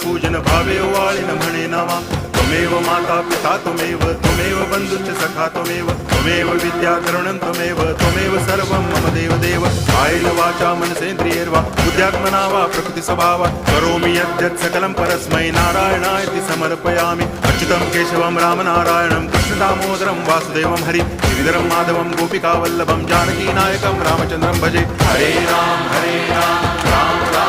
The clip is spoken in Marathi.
पूजन भावे वाळिन म्हणे नावा त्वमेव माता पिता त्वमेव बंधुश्च सखा त्वमेव विद्या तरुणं त्वमेव सर्वं मम देव कायेन वाचा मनसेन्द्रियैर्वा बुद्ध्यात्मना वा प्रकृति स्वभावात् करोमि यद्यत् सकलं परस्मै नारायणायति समर्पयामि अच्युतं केशवं रामनारायणं कृष्णदामोदरं वासुदेवं हरि गिरिधरं माधवं गोपिकावल्लभं जानकीनायकं रामचन्द्रं भजे हरे राम राम राम